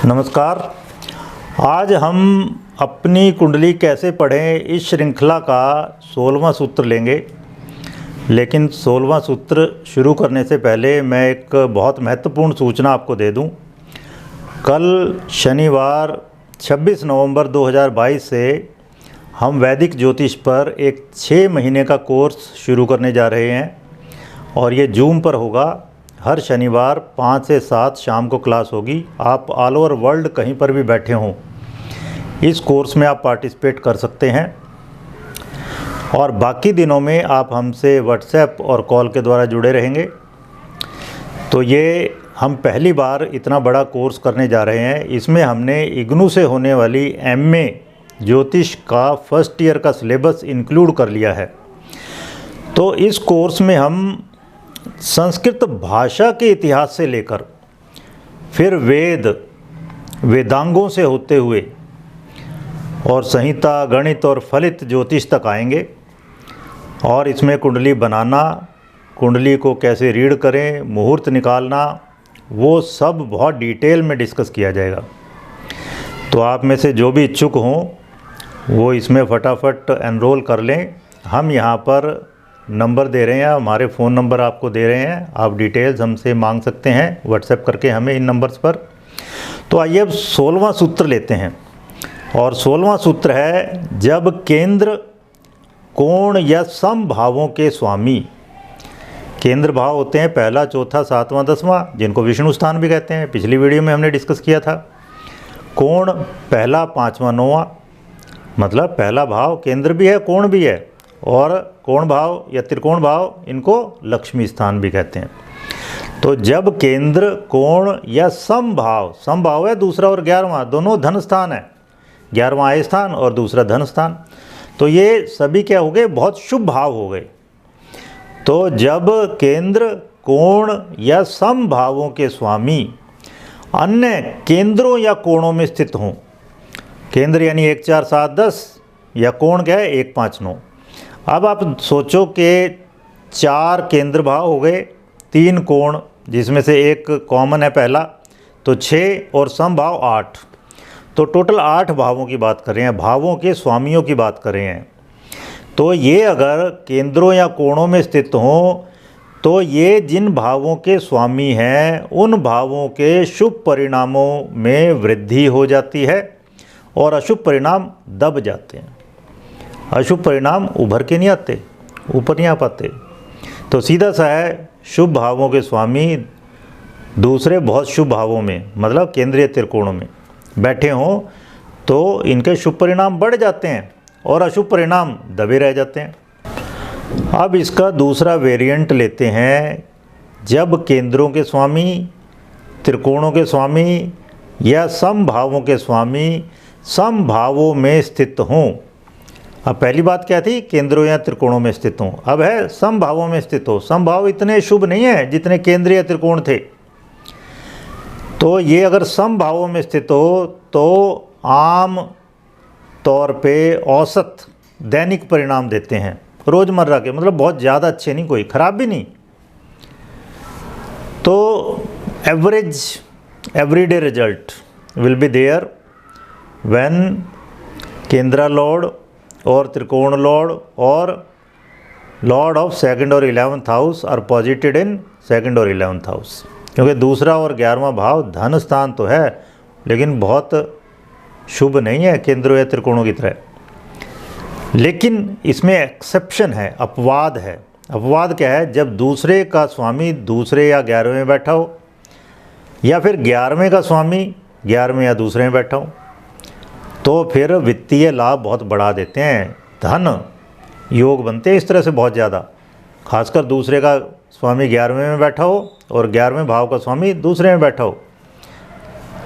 नमस्कार। आज हम अपनी कुंडली कैसे पढ़ें इस श्रृंखला का 16वां सूत्र लेंगे। लेकिन 16वां सूत्र शुरू करने से पहले मैं एक बहुत महत्वपूर्ण सूचना आपको दे दूं। कल शनिवार 26 नवंबर 2022 से हम वैदिक ज्योतिष पर एक 6 महीने का कोर्स शुरू करने जा रहे हैं और ये जूम पर होगा। हर शनिवार 5 से 7 शाम को क्लास होगी। आप ऑल ओवर वर्ल्ड कहीं पर भी बैठे हों इस कोर्स में आप पार्टिसिपेट कर सकते हैं और बाकी दिनों में आप हमसे व्हाट्सएप और कॉल के द्वारा जुड़े रहेंगे। तो ये हम पहली बार इतना बड़ा कोर्स करने जा रहे हैं। इसमें हमने इग्नू से होने वाली एमए ज्योतिष का फर्स्ट ईयर का सिलेबस इंक्लूड कर लिया है। तो इस कोर्स में हम संस्कृत भाषा के इतिहास से लेकर फिर वेदांगों से होते हुए और संहिता, गणित और फलित ज्योतिष तक आएंगे। और इसमें कुंडली बनाना, कुंडली को कैसे रीड करें, मुहूर्त निकालना, वो सब बहुत डिटेल में डिस्कस किया जाएगा। तो आप में से जो भी इच्छुक हों वो इसमें फटाफट एनरोल कर लें। हम यहाँ पर नंबर दे रहे हैं, हमारे फ़ोन नंबर आपको दे रहे हैं। आप डिटेल्स हमसे मांग सकते हैं व्हाट्सएप करके हमें इन नंबर्स पर। तो आइए अब 16वां सूत्र लेते हैं। और 16वां सूत्र है, जब केंद्र, कोण या समभावों के स्वामी, केंद्र भाव होते हैं पहला, चौथा, 7वां, 10वां, जिनको विष्णु स्थान भी कहते हैं। पिछली वीडियो में हमने डिस्कस किया था। कोण पहला, 5वां, 9वां, मतलब पहला भाव केंद्र भी है, कोण भी है। और कोण भाव या त्रिकोण भाव, इनको लक्ष्मी स्थान भी कहते हैं। तो जब केंद्र, कोण या समभाव, समभाव है दूसरा और 11वां, दोनों धन स्थान है। 11वां आय स्थान और दूसरा धन स्थान। तो ये सभी क्या हो गए, बहुत शुभ भाव हो गए। तो जब केंद्र, कोण या समभावों के स्वामी अन्य केंद्रों या कोणों में स्थित हों, केंद्र यानी 1, 4, 7, 10 या कोण क्या है 1, 5, 9। अब आप सोचो कि 4 केंद्र भाव हो गए, 3 कोण जिसमें से एक कॉमन है पहला, तो 6 और समभाव 8। तो टोटल 8 भावों की बात कर रहे हैं, भावों के स्वामियों की बात कर रहे हैं। तो ये अगर केंद्रों या कोणों में स्थित हों तो ये जिन भावों के स्वामी हैं उन भावों के शुभ परिणामों में वृद्धि हो जाती है और अशुभ परिणाम दब जाते हैं। अशुभ परिणाम उभर के नहीं आते, ऊपर नहीं आ पाते। तो सीधा सा है, शुभ भावों के स्वामी दूसरे बहुत शुभ भावों में, मतलब केंद्रीय त्रिकोणों में बैठे हों तो इनके शुभ परिणाम बढ़ जाते हैं और अशुभ परिणाम दबे रह जाते हैं। अब इसका दूसरा वेरिएंट लेते हैं। जब केंद्रों के स्वामी, त्रिकोणों के स्वामी या समभावों के स्वामी समभावों में स्थित हों। अब पहली बात क्या थी, केंद्रों या त्रिकोणों में स्थित हों। अब है समभावों में स्थित हो। समभाव इतने शुभ नहीं है जितने केंद्र या त्रिकोण थे। तो ये अगर समभावों में स्थित हो तो आम तौर पे औसत दैनिक परिणाम देते हैं, रोज़मर्रा के, मतलब बहुत ज़्यादा अच्छे नहीं, कोई ख़राब भी नहीं। तो everyday result will be there when केंद्रा लॉर्ड और त्रिकोण लॉर्ड और लॉर्ड ऑफ 2nd और 11th house are पॉजिटेड in 2nd और 11th हाउस। क्योंकि दूसरा और 11वां भाव धन स्थान तो है लेकिन बहुत शुभ नहीं है केंद्रों या त्रिकोणों की तरह। लेकिन इसमें एक्सेप्शन है, अपवाद है। अपवाद क्या है, जब दूसरे का स्वामी दूसरे या 11वें में बैठा हो, या फिर 11वें का स्वामी 11वें या दूसरे में बैठा हो, तो फिर वित्तीय लाभ बहुत बढ़ा देते हैं। धन योग बनते हैं इस तरह से बहुत ज़्यादा। खासकर दूसरे का स्वामी 11वें में बैठा हो और 11वें भाव का स्वामी दूसरे में बैठा हो,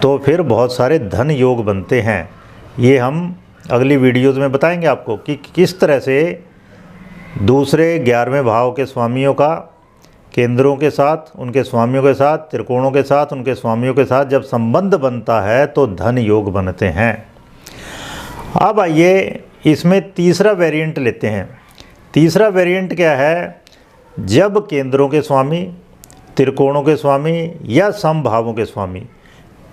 तो फिर बहुत सारे धन योग बनते हैं। ये हम अगली वीडियोज़ में बताएंगे आपको कि किस तरह से दूसरे 11वें भाव के स्वामियों का केंद्रों के साथ, उनके स्वामियों के साथ, त्रिकोणों के साथ, उनके स्वामियों के साथ जब संबंध बनता है तो धन योग बनते हैं। अब आइए इसमें तीसरा वेरिएंट लेते हैं। तीसरा वेरिएंट क्या है, जब केंद्रों के स्वामी, त्रिकोणों के स्वामी या समभावों के स्वामी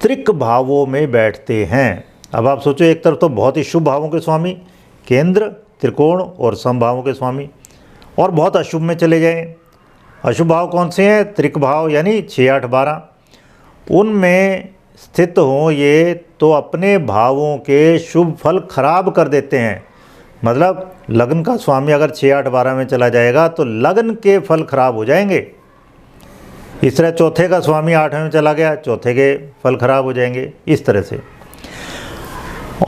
त्रिक भावों में बैठते हैं। अब आप सोचो, एक तरफ तो बहुत ही शुभ भावों के स्वामी केंद्र, त्रिकोण और सम भावों के स्वामी, और बहुत अशुभ में चले जाएं। अशुभ भाव कौन से हैं? त्रिक भाव यानी 6, 8, 12। उनमें स्थित हों ये तो अपने भावों के शुभ फल खराब कर देते हैं। मतलब लग्न का स्वामी अगर 6, 8, 12 में चला जाएगा तो लग्न के फल खराब हो जाएंगे। इस तरह चौथे का स्वामी 8वें में चला गया, चौथे के फल खराब हो जाएंगे, इस तरह से।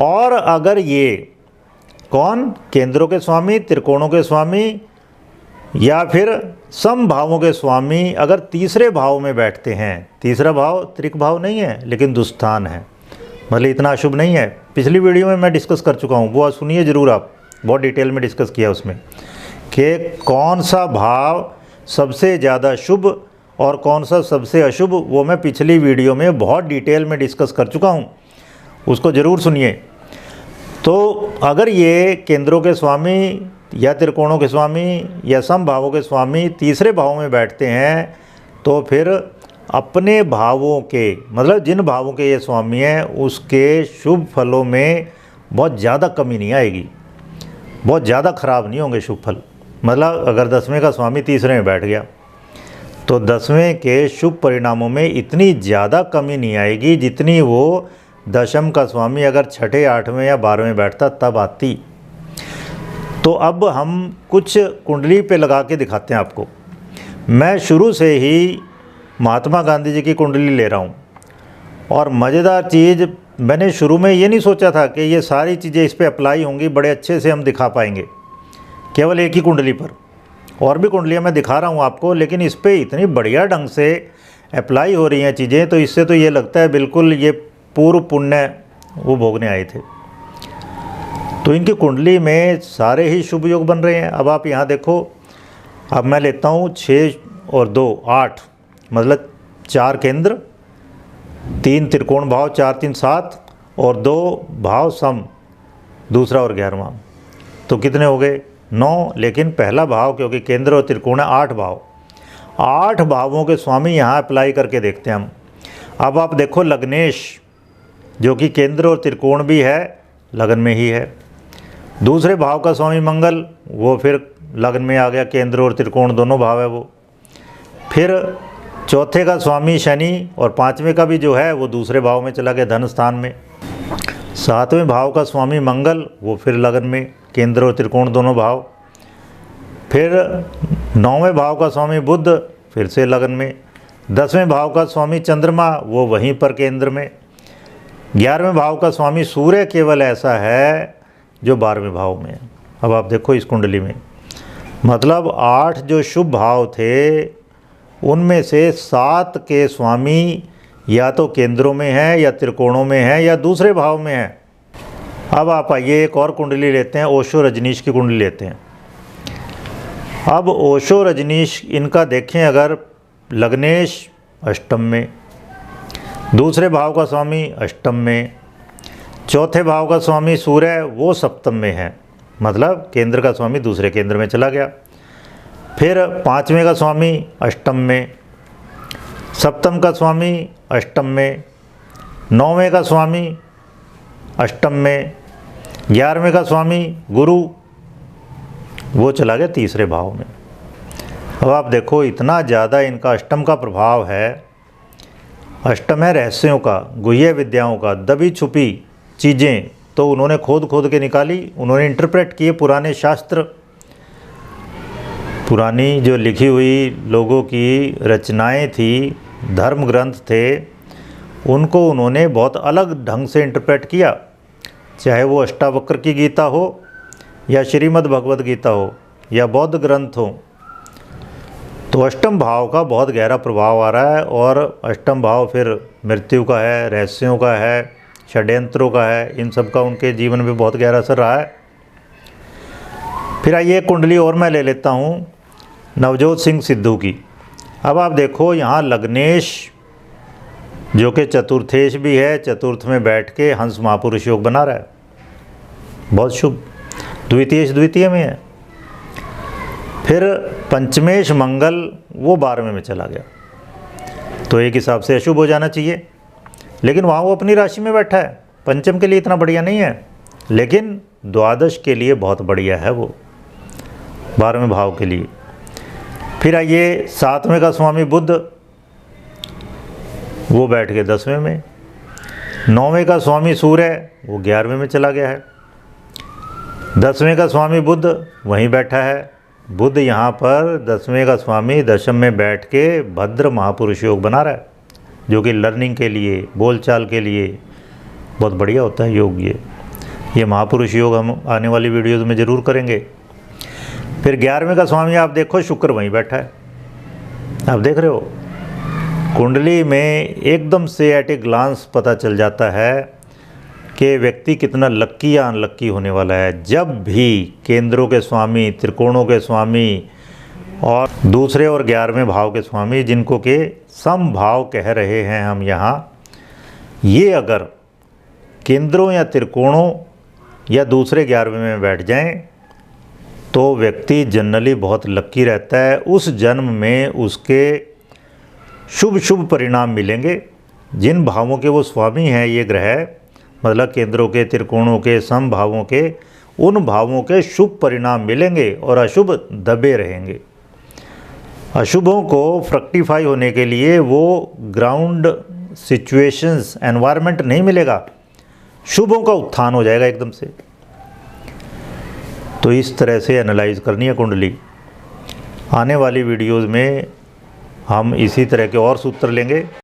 और अगर ये कौन, केंद्रों के स्वामी, त्रिकोणों के स्वामी या फिर सम भावों के स्वामी अगर तीसरे भाव में बैठते हैं, तीसरा भाव त्रिक भाव नहीं है लेकिन दुस्थान है, मतलब इतना अशुभ नहीं है। पिछली वीडियो में मैं डिस्कस कर चुका हूँ, वो सुनिए ज़रूर, आप बहुत डिटेल में डिस्कस किया उसमें कि कौन सा भाव सबसे ज़्यादा शुभ और कौन सा सबसे अशुभ, वो मैं पिछली वीडियो में बहुत डिटेल में डिस्कस कर चुका हूँ, उसको ज़रूर सुनिए। तो अगर ये केंद्रों के स्वामी या त्रिकोणों के स्वामी या सम भावों के स्वामी तीसरे भाव में बैठते हैं तो फिर अपने भावों के, मतलब जिन भावों के ये स्वामी हैं उसके शुभ फलों में बहुत ज़्यादा कमी नहीं आएगी, बहुत ज़्यादा खराब नहीं होंगे शुभ फल। मतलब अगर 10वें का स्वामी तीसरे में बैठ गया तो 10वें के शुभ परिणामों में इतनी ज़्यादा कमी नहीं आएगी जितनी वो दशम का स्वामी अगर 6, 8वें या 12वें बैठता तब आती। तो अब हम कुछ कुंडली पे लगा के दिखाते हैं आपको। मैं शुरू से ही महात्मा गांधी जी की कुंडली ले रहा हूँ, और मज़ेदार चीज़, मैंने शुरू में ये नहीं सोचा था कि ये सारी चीज़ें इस पे अप्लाई होंगी, बड़े अच्छे से हम दिखा पाएंगे केवल एक ही कुंडली पर। और भी कुंडलियाँ मैं दिखा रहा हूँ आपको, लेकिन इस पर इतनी बढ़िया ढंग से अप्लाई हो रही हैं चीज़ें, तो इससे तो ये लगता है बिल्कुल ये पूर्व पुण्य वो भोगने आए थे। तो इनकी कुंडली में सारे ही शुभ योग बन रहे हैं। अब आप यहाँ देखो, अब मैं लेता हूँ 6 और 2 8, मतलब 4 केंद्र, 3 त्रिकोण भाव, 4, 3, 7 और 2 भाव सम, दूसरा और 11वां, तो कितने हो गए? 9। लेकिन पहला भाव क्योंकि केंद्र और त्रिकोण है, 8 भाव, 8 भावों के स्वामी यहाँ अप्लाई करके देखते हैं हम। अब आप देखो लग्नेश, जो कि केंद्र और त्रिकोण भी है, लगन में ही है। दूसरे भाव का स्वामी मंगल, वो फिर लगन में आ गया, केंद्र और त्रिकोण दोनों भाव है वो। फिर चौथे का स्वामी शनि और 5वें का भी जो है वो दूसरे भाव में चला गया, धन स्थान में। 7वें भाव का स्वामी मंगल, वो फिर लगन में, केंद्र और त्रिकोण दोनों भाव। फिर 9वें भाव का स्वामी बुध, फिर से लगन में। 10वें भाव का स्वामी चंद्रमा, वो वहीं पर केंद्र में। 11वें भाव का स्वामी सूर्य केवल ऐसा है जो 12वें भाव में है। अब आप देखो इस कुंडली में, मतलब 8 जो शुभ भाव थे उनमें से 7 के स्वामी या तो केंद्रों में हैं या त्रिकोणों में हैं या दूसरे भाव में हैं। अब आप आइए एक और कुंडली लेते हैं, ओशो रजनीश की कुंडली लेते हैं। अब ओशो रजनीश इनका देखें, अगर लग्नेश अष्टम में, दूसरे भाव का स्वामी अष्टम में, चौथे भाव का स्वामी सूर्य वो सप्तम में है, मतलब केंद्र का स्वामी दूसरे केंद्र में चला गया। फिर 5वें का स्वामी अष्टम में, सप्तम का स्वामी अष्टम में, 9वें का स्वामी अष्टम में, 11वें का स्वामी गुरु वो चला गया तीसरे भाव में। अब आप देखो इतना ज़्यादा इनका अष्टम का प्रभाव है। अष्टम है रहस्यों का, गुह्य विद्याओं का, दबी छुपी चीज़ें तो उन्होंने खोद के निकाली, उन्होंने इंटरप्रेट किए पुराने शास्त्र, पुरानी जो लिखी हुई लोगों की रचनाएं थी, धर्म ग्रंथ थे, उनको उन्होंने बहुत अलग ढंग से इंटरप्रेट किया। चाहे वो अष्टावक्र की गीता हो या श्रीमद् भगवद गीता हो या बौद्ध ग्रंथ हो, तो अष्टम भाव का बहुत गहरा प्रभाव आ रहा है। और अष्टम भाव फिर मृत्यु का है, रहस्यों का है, षड्यंत्रों का है, इन सब का उनके जीवन में बहुत गहरा असर रहा है। फिर आइए कुंडली और मैं ले लेता हूँ नवजोत सिंह सिद्धू की। अब आप देखो यहाँ लग्नेश जो कि चतुर्थेश भी है, चतुर्थ में बैठ के हंस महापुरुष योग बना रहा है, बहुत शुभ। द्वितीय में है। फिर पंचमेश मंगल वो 12वें में चला गया, तो एक हिसाब से अशुभ हो जाना चाहिए। लेकिन वहाँ वो अपनी राशि में बैठा है, पंचम के लिए इतना बढ़िया नहीं है, लेकिन द्वादश के लिए बहुत बढ़िया है वो, 12वें भाव के लिए। फिर आइए 7वें का स्वामी बुध, वो बैठ के 10वें में। 9वें का स्वामी सूर्य, वो 11वें में चला गया है। 10वें का स्वामी बुध वहीं बैठा है। बुध यहाँ पर 10वें का स्वामी दशम में बैठ के भद्र महापुरुष योग बना रहा है, जो कि लर्निंग के लिए, बोलचाल के लिए बहुत बढ़िया होता है योग। ये महापुरुष योग हम आने वाली वीडियोज़ में ज़रूर करेंगे। फिर 11वें का स्वामी आप देखो, शुक्र वहीं बैठा है। आप देख रहे हो कुंडली में एकदम से एट ए ग्लांस पता चल जाता है कि व्यक्ति कितना लक्की या अनलक्की होने वाला है। जब भी केंद्रों के स्वामी, त्रिकोणों के स्वामी और दूसरे और 11वें भाव के स्वामी, जिनको के समभाव कह रहे हैं हम यहाँ, ये अगर केंद्रों या त्रिकोणों या दूसरे 11वें में बैठ जाएं तो व्यक्ति जनरली बहुत लक्की रहता है। उस जन्म में उसके शुभ शुभ परिणाम मिलेंगे। जिन भावों के वो स्वामी हैं ये ग्रह, मतलब केंद्रों के, त्रिकोणों के, समभावों के, उन भावों के शुभ परिणाम मिलेंगे और अशुभ दबे रहेंगे। अशुभों को फ्रक्टिफाई होने के लिए वो ग्राउंड सिचुएशंस, एनवायरनमेंट नहीं मिलेगा, शुभों का उत्थान हो जाएगा एकदम से। तो इस तरह से एनालाइज करनी है कुंडली। आने वाली वीडियोज़ में हम इसी तरह के और सूत्र लेंगे।